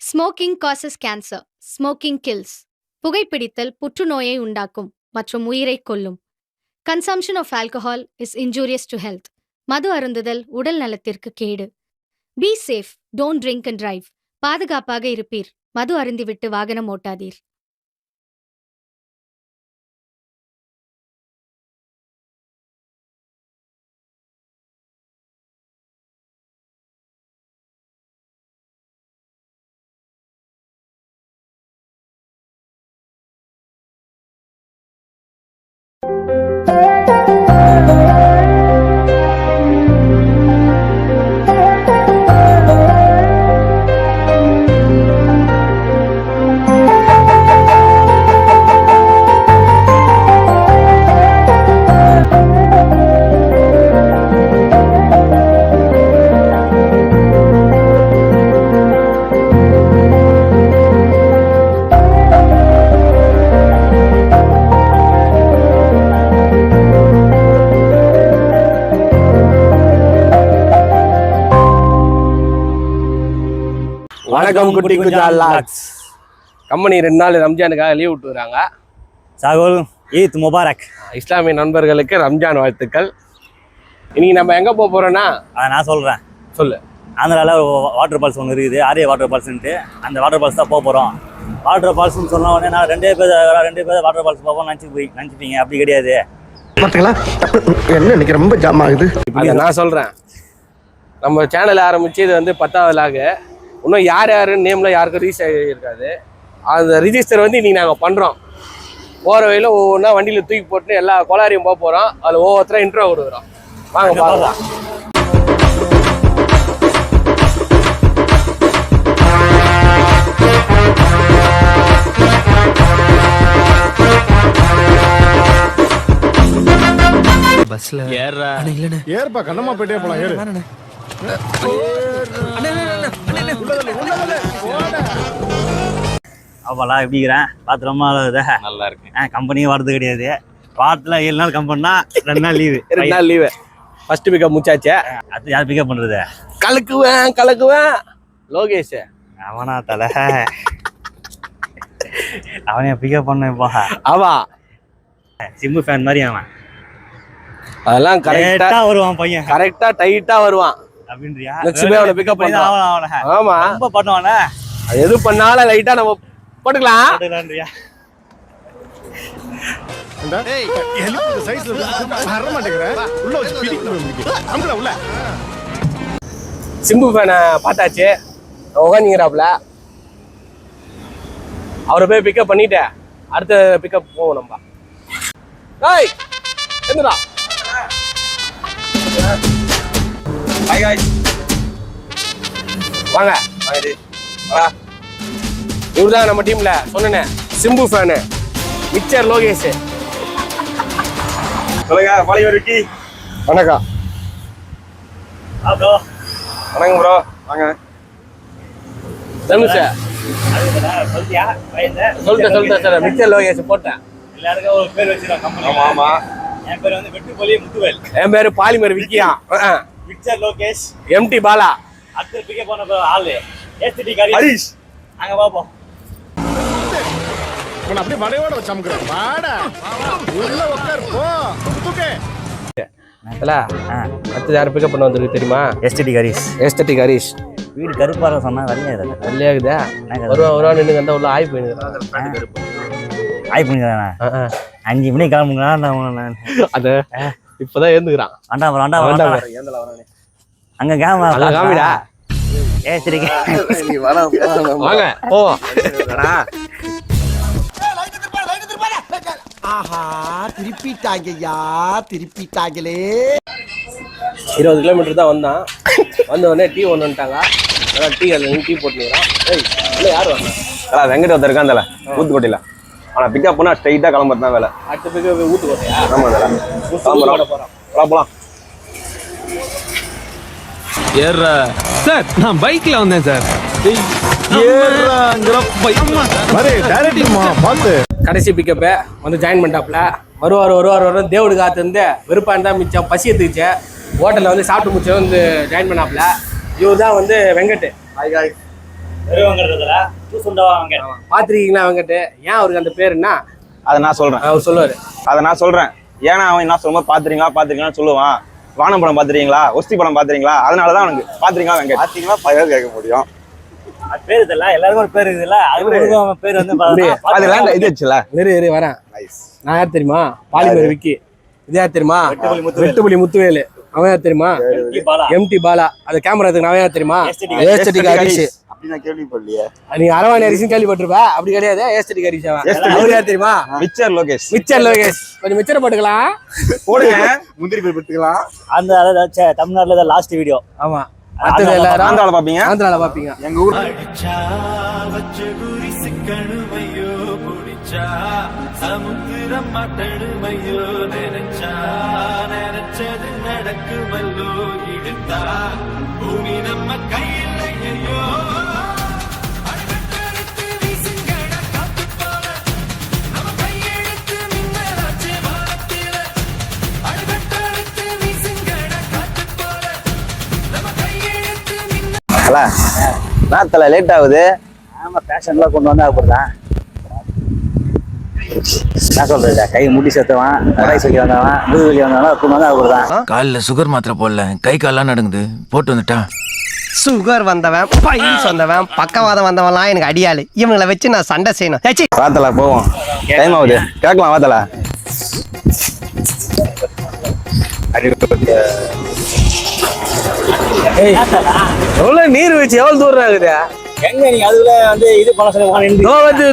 Smoking causes cancer. Smoking kills. புகைப்பிடித்தல் புற்றுநோயை உண்டாக்கும் மற்றும் உயிரைக் கொல்லும். Consumption of alcohol is injurious to health. மது அருந்துதல் உடல் நலத்திற்கு கேடு. Be safe, don't drink and drive. பாதுகாப்பாக இருப்பீர். மது அருந்திவிட்டு வாகனம் ஓட்டாதீர். வணக்கம் குட்டி குஜால் லாக்ஸ். கம்பெனி 2 நாள் ரம்ஜானுக்காக லீவ் விட்டுறாங்க. சாகுல் ஈத் முபாரக். இஸ்லாமிய நண்பர்களுக்கு ரம்ஜான் வாழ்த்துக்கள். இன்னைக்கு நம்ம எங்கே போக போகிறோன்னா அதை நான் சொல்கிறேன். சொல்லு. ஆந்திராவில் வாட்டர் ஃபால்ஸ் ஒன்று இருக்குது, ஆரிய வாட்டர் ஃபால்ஸ்ன்ட்டு. அந்த வாட்டர் ஃபால்ஸ் தான் போக போகிறோம். வாட்டர் ஃபால்ஸ்னு சொன்ன உடனே நான் ரெண்டே பேர் வாட்டர் ஃபால்ஸ் போவோம் நினச்சிப்பீங்க. அப்படி கிடையாது. பார்த்தீங்களா என்ன இன்னைக்கு ரொம்ப ஜாம் ஆகுது. அதை நான் சொல்கிறேன். நம்ம சேனல் ஆரம்பித்து இது வந்து 10வது. இன்னும் யாருன்னு நேமில் யாருக்கும் ரீச் ஆகியிருக்காது. அந்த ரிஜிஸ்டர் வந்து இன்றைக்கி நாங்கள் பண்ணுறோம். போகிற வழியில் ஒவ்வொன்றா வண்டியில் தூக்கி போட்டு எல்லா கோளாரியும் போக போகிறோம். அதில் ஒவ்வொருத்தரும் இன்ட்ரோ கொடுக்குறோம். வாங்க பார்க்கலாம். பஸ்ல ஏற்பா கண்ணம்மா போயிட்டே போலாம். ஏறு அவளா எப்படிங்கிறேன் பார்த்து ரொம்ப நல்லா இருக்கு. கம்பெனியும் வரது கிடையாது. வாரத்தில் 7 நாள் கம்பெனினா 2 நாள் லீவு. 2 நாள் லீவு. First pickup முடிச்சாச்சே. அது யார் பிக்கப் பண்ணுறது? கலக்குவேன் லோகேஷ். அவனா தலை அவனைய பிக்கப் பண்ணப்பா. அவா சிம்பு ஃபேன் மாதிரி அவன். அதெல்லாம் கரெக்டா வருவான் பையன். கரெக்டா டைட்டா வருவான் அப்படின்றியா? அவனை பிக்கப் பண்ணி ஆமா ரொம்ப பண்ணுவானே. அது எது பண்ணாலும் லைட்டா நம்ம போட்டுக்கலாம். சிம்பு ஃபேனை பார்த்தாச்சு. உட்காந்துங்கிறாப்புல. அவரை போய் பிக்கப் பண்ணிட்டு அடுத்த பிக்கப் போவோம் நம்ம. ஏய் என்னடா வாங்க. இவருதான் நம்ம டீம்ல சொன்னேனே சிம்பு ஃபேனு மிச்சர் லோகேஷ். சொல்லுங்க பாலிவர் விக்கி. வணக்கம். வணக்கம் ப்ரோ. வாங்க. தனுஷ் சொல்லிட்டேன் சார். மிச்சர் லோகேஷ் போட்டேன். எல்லாருக்கும் ஒரு பேர் வச்சிருக்கோம் கம்பெனி. ஆமா ஆமா. என் பேர் வந்து வெட்டுப்பள்ளி முத்துவேல். என் பேரு பாலிமர் விக்கியா. மிச்சர் லோகேஷ். எம்டி பாலா. அடுத்து பிக்கப் பண்ண ஆளு எஸ்டி ஹரிஷ். அங்க பாப்போம். அப்படியே மலையோட வச்சமுக்குறேன். வாடா உள்ள உட்கார் போ. தூக்கு. அடுத்து யார் பிக்கப் பண்ண வந்திருக்கு தெரியுமா? எஸ்டி ஹரிஷ். எஸ்தட்டிக் ஹரிஷ். வீடு கருப்பாக சொன்னா வரலையா? இதில் வெள்ளையாகுதா? வருவா நின்று வந்தா உள்ள ஆய் போயிடுங்க. ஆய் பண்ணிக்கிறேண்ணா. 5 மணிக்கு கிளம்புங்க. அது இப்பதான் எழுந்துக்கிறான். அங்க கேமரா காமிடா. சரி வாங்க போவோம். ஆஹா திருப்பிட்டாங்கய்யா, திருப்பிட்டாங்களே. 20 கிலோமீட்டர் தான் வந்தான். வந்த உடனே டீ ஒன்றுட்டாங்க. டீ டீ போட்டுக்கிறான். இல்லை யார் வந்தா? வெங்கட் ஒருத்தர் இருக்கான் தல ஊத்துக்கோட்டையில. ஆனா பிக்கப் பண்ணா ஸ்ட்ரைட்டா கிளம்புறது தான் வேலை. அடுத்த பிக்கப் ஊத்துக்கோட்டையா? ஆமா தல போலாம். ஏறா சார், நான் பைக்ல வந்தேன் சார். கடைசி பிக்கப்பை வந்து ஜாயின் பண்ணிட்டாப்ல. வருவார் தேவடு காத்து இருந்து வெறுப்பான் தான் மிச்சம். பசி எடுத்துக்கிச்சு. ஹோட்டலில் வந்து சாப்பிட்டு முடிச்ச வந்து ஜாயின் பண்ணாப்ல. இவர் தான் வந்து வெங்கட். பாத்திருக்கீங்களா அவங்ககிட்ட? ஏன் அவருக்கு அந்த பேருன்னா அதை நான் சொல்றேன். அவர் சொல்லுவாரு. அதை நான் சொல்றேன். ஏன்னா அவன் என்ன சொல்லும்போது பாத்திருக்கீங்களான்னு சொல்லுவான். வானம் படம் பாத்திருக்கீங்களா, ஒஸ்தி படம் பாத்திருக்கீங்களா, அதனாலதான் அவனுக்கு பாத்திருக்கீங்களா வெங்கட் பாத்தீங்களா பயம் கேட்க முடியும். பேர் இதுல எல்லாருக்கும் ஒரு பேர் இருக்குல்ல, அது பேர் வந்து அதெல்லாம் இது வச்சுல வரேன். நான் யார் தெரியுமா? பாலிமர் விக்கி. இது யார் தெரியுமா? வெட்டுப்புலி முத்துவேலு. அவன் யார் தெரியுமா? எம்டி பாலா. அது கேமரா எடுத்து அவன் யார் தெரியுமா? ஏஸ்தட்டிக் ஹரிஷ். அப்படி நான் கேள்விப்படலையே. நீ அரவாணி ஹரிஷ் கேள்விப்பட்டிருப்ப. அப்படி கிடையாது. ஏஸ்தட்டிக் ஹரிஷ். அவன் யார் தெரியுமா? மிச்சர் லோகேஷ். கொஞ்சம் மிச்சரை போட்டுக்கலாம். போடுங்க. முந்திரி போய் போட்டுக்கலாம். அந்த தமிழ்நாட்டுல லாஸ்ட் வீடியோ. ஆமா. ஆந்திரால பாப்பீங்க. ஆந்திரால பாப்பீங்க. எங்க ஊர் சமுத்திரம் மாட்டடுமையோ நினைச்சா நினைச்சது நடக்குமல்லோ இழுத்தா பூமி நம்ம கையிலையோ நாத்துல லேட் ஆகுது. ஆமா, ஃபேஷன்லாம் கொண்டு வந்தா அப்படிதான். என்ன சொல்றது, கை முட்டி சேர்த்தவன், கடை சொல்லி வந்தவன், முதுவலி வந்தவன் கொண்டு வந்தா அப்படிதான். காலில் சுகர் மாத்திரை போடல, கை கால்லாம் நடுங்குது, போட்டு வந்துட்டா. சுகர் வந்தவன், பைல்ஸ் வந்தவன், பக்கவாதம் வந்தவன்லாம் எனக்கு அடியாளு. இவங்களை வச்சு நான் சண்டை செய்யணும். வாத்தலா போவோம். டைம் ஆகுது. கேட்கலாம் வாத்தலா. எவ்வளவு நீர் வச்சு எவ்வளவு தூரம் ஆகுது? எங்க நீங்க அதுல வந்து இது பண்ண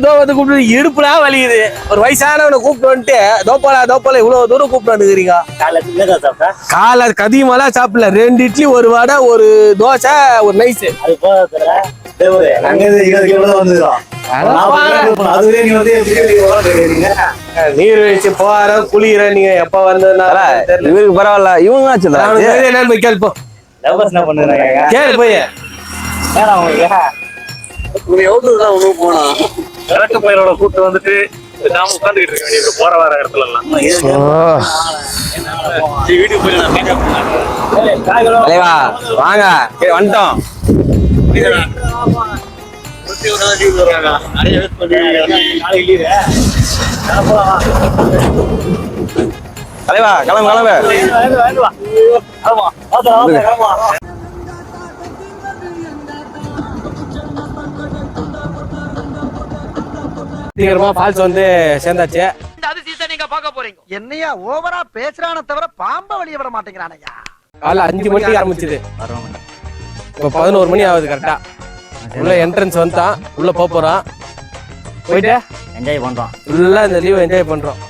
தோவத்து கூப்பிட்டு இடுப்புலா வலிக்குது. ஒரு வயசானவனை கூப்பிட்டு வந்துட்டு தோப்பால இவ்வளவு தூரம் கூப்பிட்டு வந்துக்கிறீங்க. காலை கதியமெல்லாம் சாப்பிடல. 2 இட்லி, 1 வடை, 1 தோசை, 1 நைஸ். அது போதுல நீர் வச்சு போற குளிர நீங்க எப்ப வந்ததுனால இவருக்கு பரவாயில்ல. இவங்க கேள்ப்போ கேளு போய் கூட்டு வந்துட்டு நாம உட்காந்துக்கிட்டு இருக்க வேண்டிய போற வர இடத்துல எல்லாம் தலைவா வாங்க வந்துட்டோம். தலைவா கிளம்பு. சீக்கிரமா ஃபால்ஸ் வந்து சேர்ந்தாச்சு. என்னையா ஓவரா பேசுறானே தவிர பாம்ப வெளிய விட மாட்டேங்கிறானயா. காலைல 5 மணிக்கு ஆரம்பிச்சது. இப்ப 11 மணி ஆகுது கரெக்டா. உள்ள என்ட்ரன்ஸ் வந்துட்டான். உள்ள போறோம். போயிட்டு என்ஜாய் பண்றோம். ஃபுல்லா இந்த லீவ் என்ஜாய் பண்றோம்.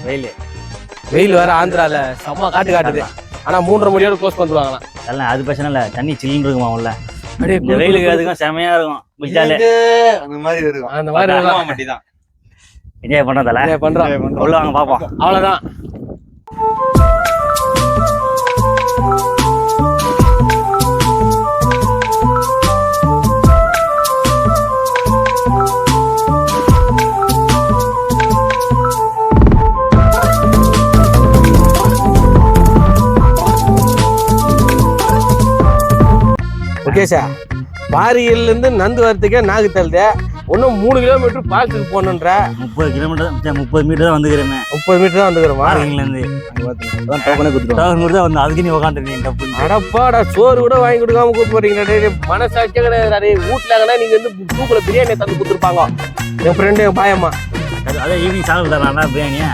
வெயில் வேற ஆந்திரால செம்ம காட்டுது. ஆனா 3:30 மணியோட க்ளோஸ் பண்ணுவாங்களாம். எல்லாம் அது பிரச்சனை இல்ல, தண்ணி சில்லுன்னு இருக்குமா உள்ள. இந்த வெயிலுக்கு அதுக்கும் செமையா இருக்கும். குளிச்சாலே அந்த மாதிரி இருக்கும். அந்த மாதிரி மட்டும் என்ஜாய் பண்றதால பண்றோம். உள்ள வாங்க பாப்போம். அவ்வளவுதான். Okay sir. பாரியில இருந்து நந்து வரத்துக்கே நாகு தள்ளுது. இன்னும் 3 கிலோமீட்டர் பாலத்துக்கு போகணுன்ற. 30 கிலோமீட்டர் 30 மீட்டர் தான் வந்துக்கிறேன். 30 மீட்டர் தான் வந்துக்கிறோம். பார்க்கிங்ல இருந்து டோக்கனே கொடுத்தா வந்து அதுக்கு நீ உட்காந்துருக்கீங்க. தப்பு. அடப்பாடா, சோறு கூட வாங்கி கொடுக்காம கூப்பிட்டு போறீங்க. மனசாட்சியே கிடையாது. வீட்டுல நீங்க வந்து தூக்குல பிரியாணி தந்து கொடுத்துருப்பாங்க. என் ஃப்ரெண்டு என் பாயம்மா. அதே ஈவினிங் சாப்பிட்டு தரேன் பிரியாணியா.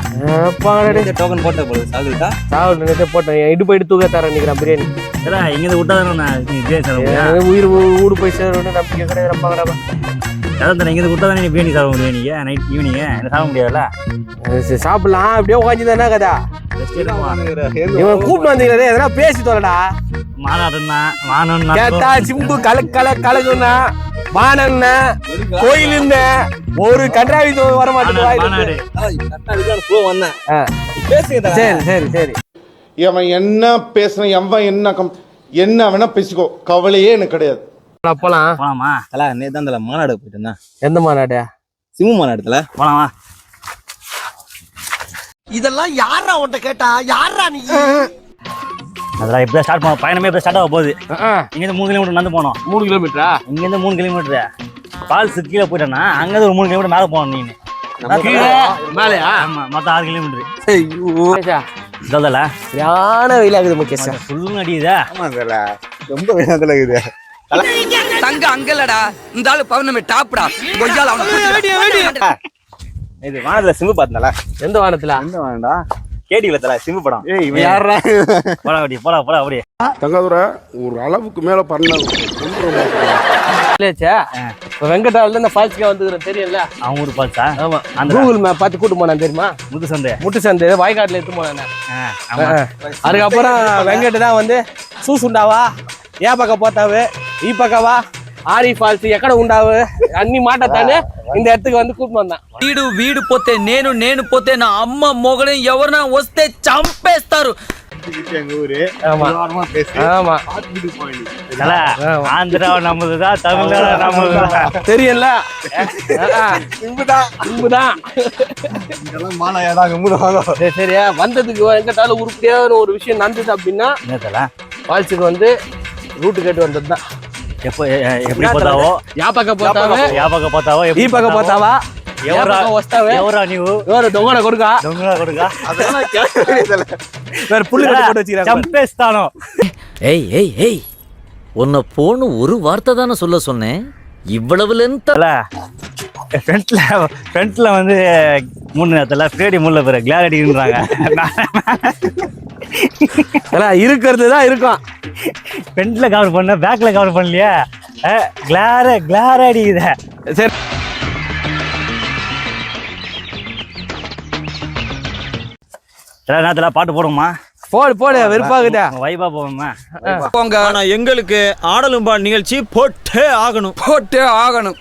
டோக்கன் போட்ட போது சாப்பிட்டு போட்டேன். இடுப்பு எடுத்து தூக்க தரேன் நினைக்கிறேன் பிரியாணி. இங்க விட்டா தானே உயிர் ஊடு போய் சேரணும் நம்பிக்கை கிடையாது. ரொம்ப கடமை. இங்க விட்டா தானே நீ பிரியாணி சாப்பிட முடியும். நீங்க நைட் ஈவினிங் என்ன சாப்பிட முடியாதுல்ல. சாப்பிடலாம். அப்படியே உட்காந்து தானே கதா. இவன் கூப்பிட்டு வந்தீங்களே எதனா பேசி தோலடா. மானம் கேட்டா சிம்பு கலகுன்னா மானன்ன கோயில் ஒரு கன்றாவி வர மாட்டேங்குது. சரி சரி சரி. இவன் என்ன பேசுறான், எவன் என்ன வேணா பேசிக்கோ, கவலையே எனக்கு கிடையாது. போலாமா? நேத்து மாநாடு போயிட்டு இருந்தா. எந்த மாநாடு? சிம்மு மாநாடுல போலாமா? இதெல்லாம் யாரா உன்கிட்ட கேட்டா? யாரா நீ? அதெல்லாம் இப்ப ஸ்டார்ட் பண்ண பயணமே இப்ப ஸ்டார்ட் ஆக போகுது. இங்க இருந்து 3 கிலோமீட்டர் நடந்து போனோம். 3 கிலோமீட்டரா? இங்க இருந்து 3 கிலோமீட்டர். ஃபால்ஸ் கீழே போயிட்டேன்னா அங்கேருந்து ஒரு 3 கிலோமீட்டர் மேலே போகணும் நீ. கீழே மேலையா? ஆமா, மொத்தம் 6 கிலோமீட்டர். இதல்ல சரியான வெயிலாகுது முகேஷ். ஃபுல்லும் அடியுதா? ரொம்ப வேணாத்துல இருக்குது. தங்க அங்கலடா இந்த ஆளு பௌர்ணமி டாப்டா கொய்யால இது வானத்துல சிம்பு பார்த்தனால. எந்த வானத்துல? எந்த வானடா? கேடிவில தல சிம்பு படம். இவன் யாரா? போடா அப்படி போடா அப்படியே. தங்காதுரை ஒரு அளவுக்கு மேல பண்ண இல்லையாச்சா? இப்போ வெங்கடாவில இந்த ஃபால்ஸ்க்கே வந்துக்கிறேன் தெரியல. அவங்க ஊர் ஃபால்ஸா? ஆமா. அந்த கூகுள் மேப் பார்த்து கூட்டு போனான் தெரியுமா? முட்டு சந்தை வாய்க்காட்டுல எடுத்து போனேன். அதுக்கப்புறம் வெங்கட் தான் வந்து சூசுண்டாவா ఏ పక్క పోతావు ఈ పక్కవా ఆరి ఫాల్స్ ఎక్కడ ఉండావు అన్ని మాట్లాడతానే இந்த இடத்துக்கு வந்து கூட்டு வந்தான். వీడు పోతే నేను పోతే నా అమ్మ మొగని ఎవరన్నా వస్తే చంపేస్తారు. ஆந்திரா நம்மதுதான், தமிழ்நாடு நம்மதுதான் தெரியல. சரியா வந்ததுக்கு எங்கிட்டாலும் உருப்படியான ஒரு விஷயம் நடந்தது அப்படின்னா ஃபால்ஸுக்கு வந்து ரூட்டு கேட்டு வந்ததுதான். எப்படி போதாவோ யா பக்கம் போத்தாவோ ఈ పక్క పోతావా వస్తావే ఎవరా నీవు ఎవరు దొంగడ కొడుకా அதெல்லாம் வேற புல்லு கட்டி போட்டு வச்சிருக்காங்க. చంపేస్తాను. ஏய் உன்னை போன்னு ஒரு வார்த்தை தானே சொல்ல சொன்னேன். இவ்வளவு லென்த் ஃப்ரண்ட்ல வந்து 3 நேரத்தில் ஃப்ரேடி முள்ள பேர் கிளாரிட்டின்றாங்க. இருக்கிறது தான் இருக்கும். ஃப்ரண்ட்ல கவர் பண்ண பேக்ல கவர் பண்ணலையா? கிளார் அடிக்குத. சரி சில நேரத்தில் பாட்டு போடுமா? போடு வெறுப்பாகுதா? வைபா போவோமா? ஆனா எங்களுக்கு ஆடலும்பா நிகழ்ச்சி போட்டே ஆகணும்.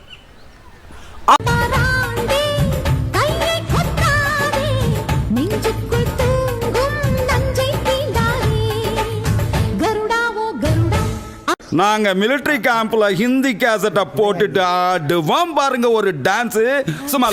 நாங்க மிலிட்டரி கேம்ப்ல ஹிந்தி கேசட்டை போட்டுட்டு ஆடுவோம் பாருங்க ஒரு டான்ஸ். சும்மா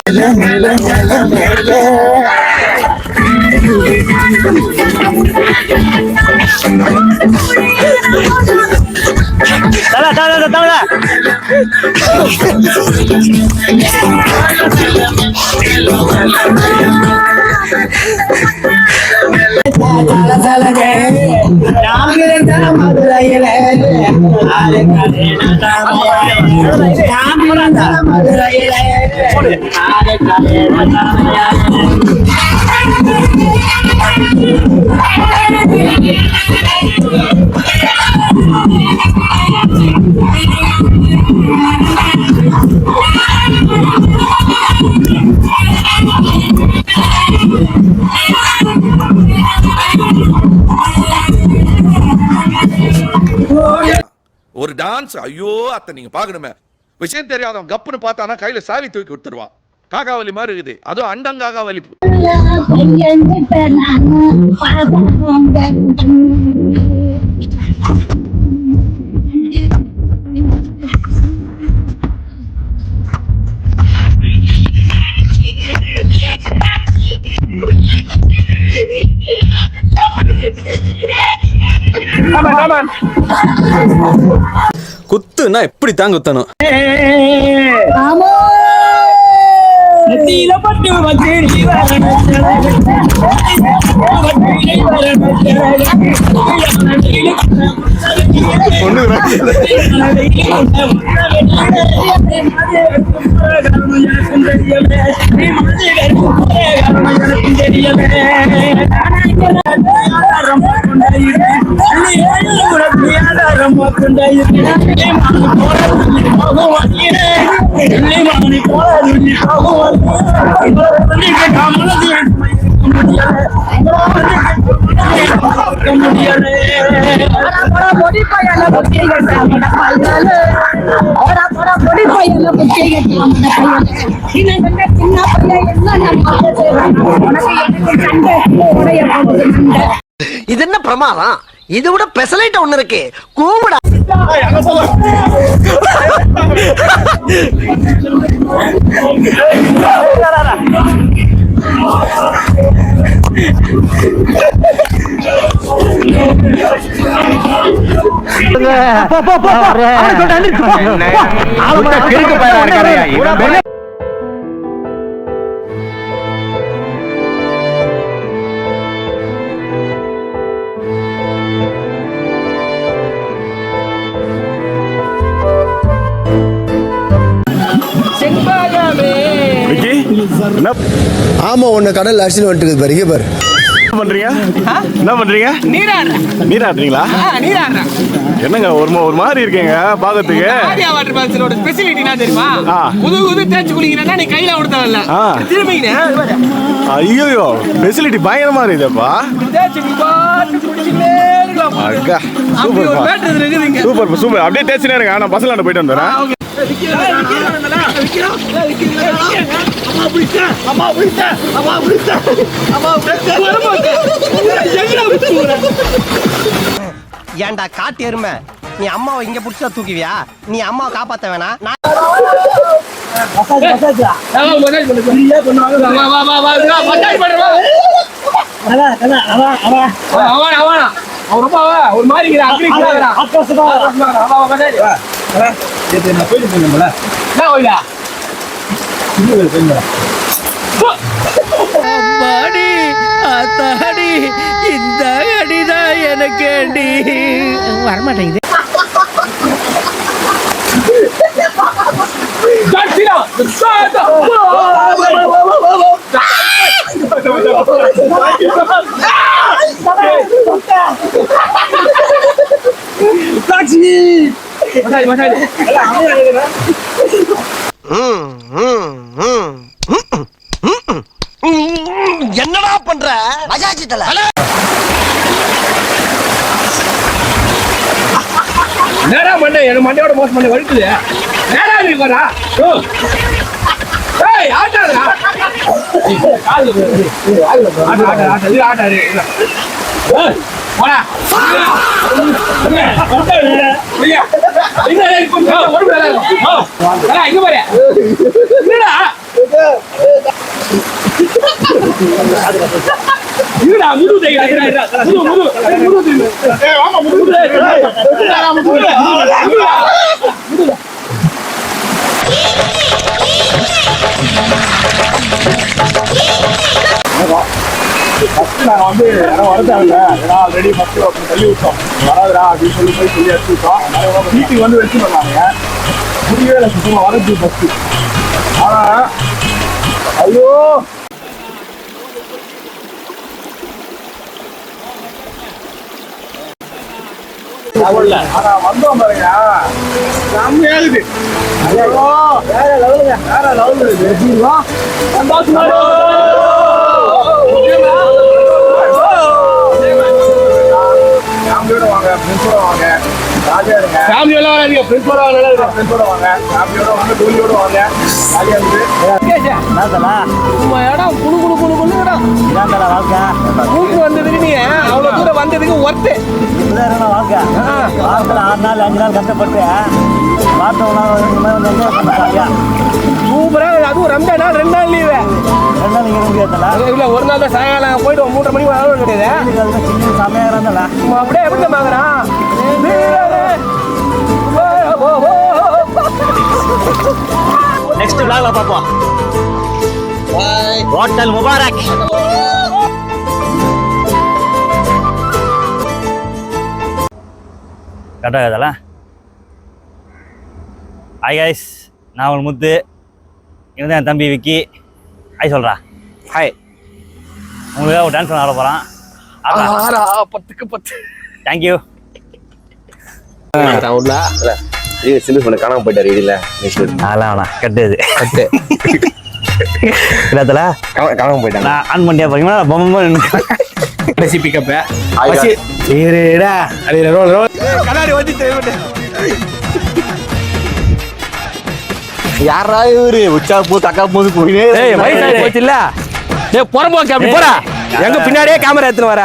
ஒரு டான்ஸ். ஐயோ அத்தை நீங்க பாக்கணுமே. விஷயம் தெரியாதவன் கப்புன்னு பார்த்தானா கையில சாவி தூக்கி கொடுத்துருவான். காகாவலி மாதிரி இருக்குது. அதுவும் அண்டங்காகாவலி. குத்துனா எப்படி தான் குத்தணும். இது என்ன பிரமாதம்? இது விட பெசலைட் ஒண்ணு இருக்கு. கூவுடா. ஆமா உன்னை கடல் அடிச்சுன்னு வந்துட்டு பாருங்க பாரு. பண்றீங்க என்ன பண்றீங்க? நீராடுறீங்களா? என்னங்க ஒரு மாதிரி இருக்கீங்க பாக்கிறதுக்கு. ஆரியா வாட்டர் பால்ஸோட ஸ்பெஷாலிட்டி என்ன தெரியுமா? புது தேய்ச்சி குளிக்கிறேன்னா நீ கையில ஓடுதல்ல திரும்பிங்க. ஐயோ ஸ்பெஷாலிட்டி பயங்கரமா இருக்குதுப்பா. தேய்ச்சி பாட்டு குடிச்சிட்டே இருக்கலாம். அக்கா சூப்பர் சூப்பர் அப்படியே தேய்ச்சினே இருங்க. நான் பஸ்ல போயிட்டு வந்துடுறேன். ஏன்டா காட்டு எருமை, நீ அம்மாவை இங்க புடிச்சா தூக்குவியா? நீ அம்மாவை காப்பாத்த வேணாம். ஒரு மாதிரி அம்மாடி அத்தாடி இந்த அடிதான் எனக்கு அடி வரமாட்டேங்குது. என்னடா பண்ற? மஜாச்சிட்டல நேரா பண்ண என் மண்டையோட மோசம் பண்ண வலிக்குது. நேரா நீ வரா. ஏய் ஆட்டாடா. கால் ஆட்டாரு. ஏய் போடா. இங்க ஒரு வேலை. இங்க பாரு. என்னடா? இதுடா முது தேய்டா. முது. ஏய் ஆமா முது. நாங்கள் வந்து யாரும் வரதாங்க. ஏன்னா ஆல்ரெடி ஃபஸ்ட்டு தள்ளி விட்டோம். வராதுடா அப்படின்னு சொல்லி சொல்லி எடுத்து விட்டோம். அதனால வீட்டுக்கு வந்து வச்சு பண்ணாங்க. முடியவே இல்லை சுத்தமாக வரது ஃபஸ்ட்டு. ஆனால் ஐயோ ஆனா வந்தோம் பாருங்க செம்மையாகுது. ஐயோ வேற லெவலுங்க. வேற லெவலுங்க. சந்தோஷமா ஃபேமிலியோட வாங்க, ஃப்ரெண்ட்ஸோட வாங்க, ஜாலியா இருங்க. ஃபேமிலியோட வராதீங்க, ஃப்ரெண்ட்ஸோட வாங்க. ஃப்ரெண்ட்ஸோட வாங்க, ஃபேமிலியோட வாங்க, டோலியோட வாங்க, ஜாலியா இருக்கு. உங்க இடம் குழு குழு குழு குழு இடம். கூட்டு வந்ததுக்கு நீங்க அவ்வளவு தூரம் வந்ததுக்கு ஒர்த்து. வாழ்க்கை 6 நாள் 5 நாள் கஷ்டப்பட்டு சூப்பரா. அதுவும் ரம்ஜான் நாள் 2 நாள் லீவு. 2 நாள் இங்க முடியாதுல. இல்ல ஒரு நாள் தான் சாயங்காலம் போயிட்டு 3:30 மணிக்கு வர கிடையாது. செம்மையா இருந்தால அப்படியே எப்படி வாங்குறான். நெக்ஸ்ட் vlogல பாப்போம். Hotel Mubarak. கரெக்டாக இதெல்லாம். ஹாய் கைஸ், நான் ஒரு முத்து. இவன் என் தம்பி விக்கி. ஹாய் சொல்கிறா. ஹாய். உங்களுக்கு ஒரு டான்ஸ் ஆட போகிறான். 10க்கு 10. தேங்க்யூ. சின்ன பொண்ணு காணாம போயிட்டாரு. இடியில அதெல்லாம் கட்டுது கட்டு இடத்துல காணாம போயிட்டாங்க. நான் ஆன் பண்ணியா பாத்தீங்கன்னா பொம்மை பிக்கப் கண்ணாடி வந்துட்டு யாரா இவரு உச்சா போ தக்கா போது போயினே வயசாகி போச்சு இல்ல. புறம்போக்கு அப்படி போறா. எங்க பின்னாடியே கேமரா எடுத்துன்னு வர.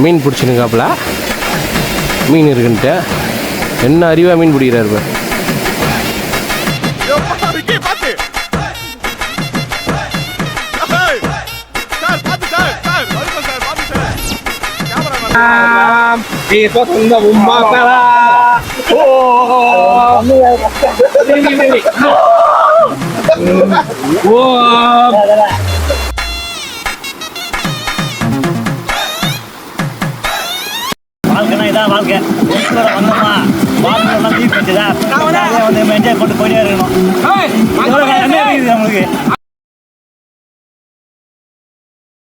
மீன் பிடிச்சினுக்காப்புல மீன் இருக்குன்ட்டு என்ன அறிவாக மீன் பிடிக்கிறாரு பாரு. வாழ்க்கைனா இதான் வாழ்க்கை. வந்தோமா வாழ்க்கை தீர்ப்பு வச்சுதான் வந்து என்ஜாய் பண்ணிட்டு போயிட்டே இருக்கணும். நம்மளுக்கு